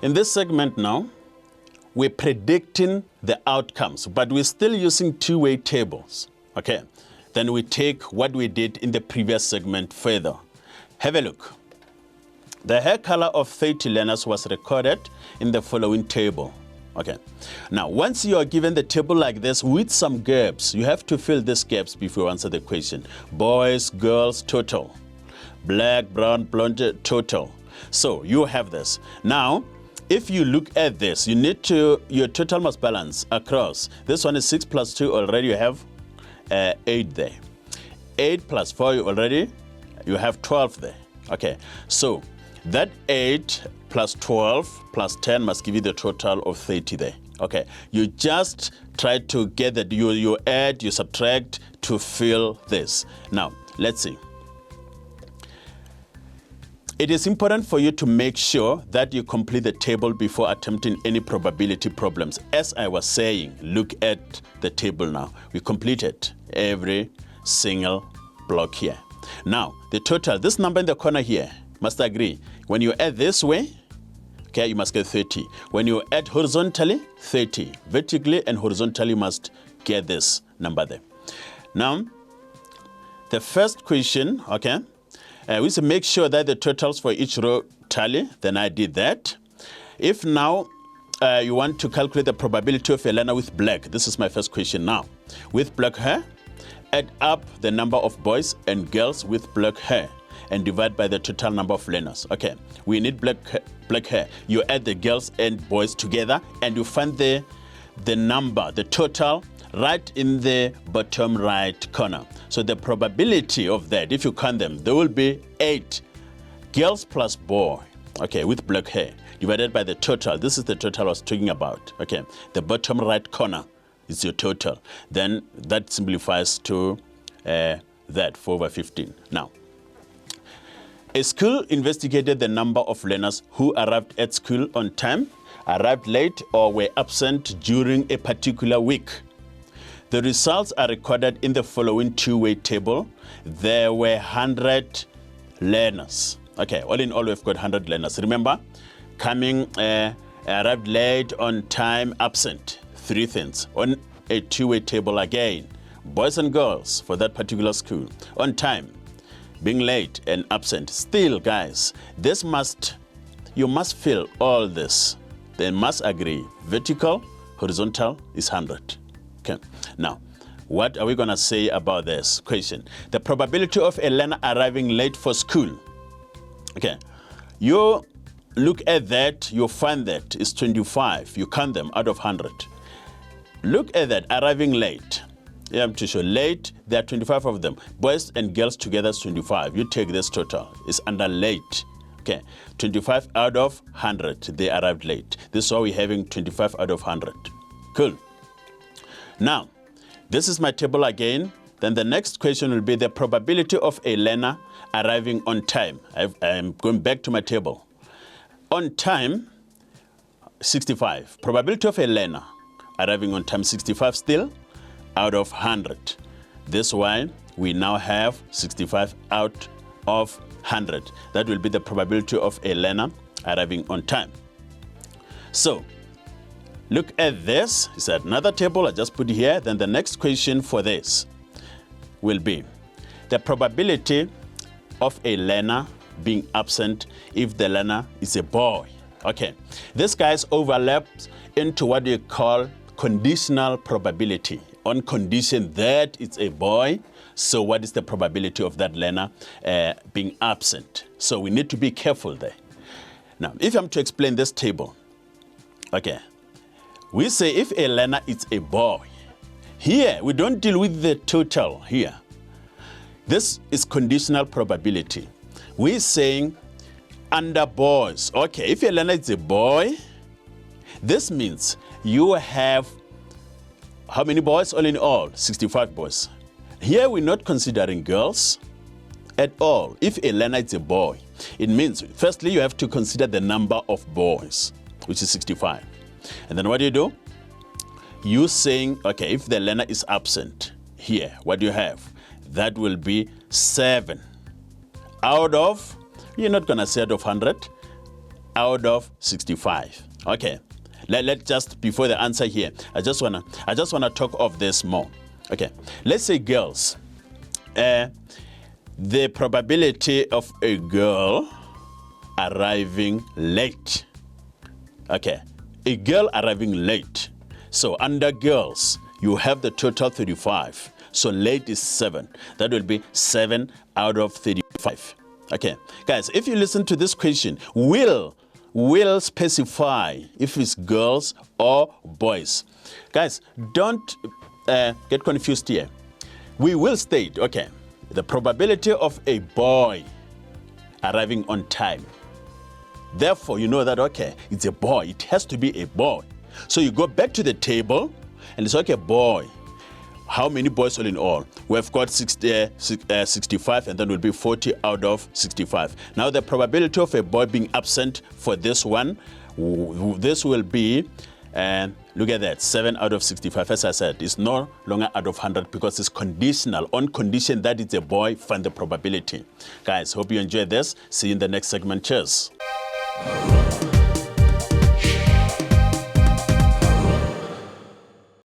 In this segment now, we're predicting the outcomes, but we're still using two-way tables, okay? Then we take what we did in the previous segment further. Have a look. The hair color of 30 learners was recorded in the following table. Okay. Now, once you are given the table like this with some gaps, you have to fill these gaps before you answer the question. Boys, girls, total. Black, brown, blonde, total. So you have this. Now, if you look at this, you need to, your total must balance across. This one is 6 plus 2, already you have 8 there. 8 plus 4, you have 12 there. Okay, so that 8 plus 12 plus 10 must give you the total of 30 there. Okay, you just try to get that, you add, you subtract to fill this. Now, let's see. It is important for you to make sure that you complete the table before attempting any probability problems. As I was saying, look at the table now. We completed every single block here. Now, the total, this number in the corner here, must agree. When you add this way, okay, you must get 30. When you add horizontally, 30. Vertically and horizontally, you must get this number there. Now, the first question, okay, we should make sure that the totals for each row tally. Then I did that. If now you want to calculate the probability of a learner with black, this is my first question now. With black hair, add up the number of boys and girls with black hair and divide by the total number of learners. Okay, we need black hair. You add the girls and boys together and you find the number, the total, right in the bottom right corner. So the probability of that, if you count them, there will be 8 girls plus boy, okay, with black hair, divided by the total. This is the total I was talking about, okay. The bottom right corner is your total. Then that simplifies to that, 4/15. Now, a school investigated the number of learners who arrived at school on time, arrived late, or were absent during a particular week. The results are recorded in the following two-way table. There were 100 learners. Okay, all in all, we've got 100 learners. Remember, coming, arrived late, on time, absent. 3 things. On a two-way table again, boys and girls for that particular school. On time, being late and absent. Still, guys, you must fill all this. They must agree. Vertical, horizontal is 100. Okay. Now, what are we going to say about this question? The probability of a learner arriving late for school. Okay. You look at that, you find that is 25. You count them out of 100. Look at that, arriving late. You have to show late, there are 25 of them. Boys and girls together is 25. You take this total. It's under late. Okay. 25 out of 100, they arrived late. This is why we're having 25 out of 100. Cool. Now, this is my table again. Then the next question will be the probability of a learner arriving on time. I'm going back to my table. On time, 65. Probability of a learner arriving on time, 65 still, out of 100. This is why we now have 65 out of 100. That will be the probability of a learner arriving on time. So, look at this. It's another table I just put here. Then the next question for this will be the probability of a learner being absent if the learner is a boy. Okay, this guys overlaps into what we call conditional probability. On condition that it's a boy, so what is the probability of that learner being absent? So we need to be careful there. Now, if I'm to explain this table, okay, we say if a learner is a boy, here we don't deal with the total here. This is conditional probability. We're saying under boys, okay, if a learner is a boy, this means you have how many boys? All in all, 65 boys. Here we're not considering girls at all. If a learner is a boy, it means firstly you have to consider the number of boys, which is 65. And then what do? You saying, okay, if the learner is absent, here, what do you have? That will be 7 out of, you're not going to say out of 100, out of 65. Okay. Let's just, before the answer here, I just wanna talk of this more. Okay. Let's say girls. The probability of a girl arriving late. Okay. A girl arriving late. So under girls, you have the total 35. So late is 7. That will be 7 out of 35. Okay. Guys, if you listen to this question, will specify if it's girls or boys. Guys, don't get confused here. We will state, okay, the probability of a boy arriving on time. Therefore, you know that, okay, it's a boy. It has to be a boy. So you go back to the table and it's okay, boy. How many boys all in all? We've got 65, and then will be 40 out of 65. Now the probability of a boy being absent for this one, this will be, look at that, 7 out of 65. As I said, it's no longer out of 100 because it's conditional. On condition that it's a boy, find the probability. Guys, hope you enjoyed this. See you in the next segment. Cheers.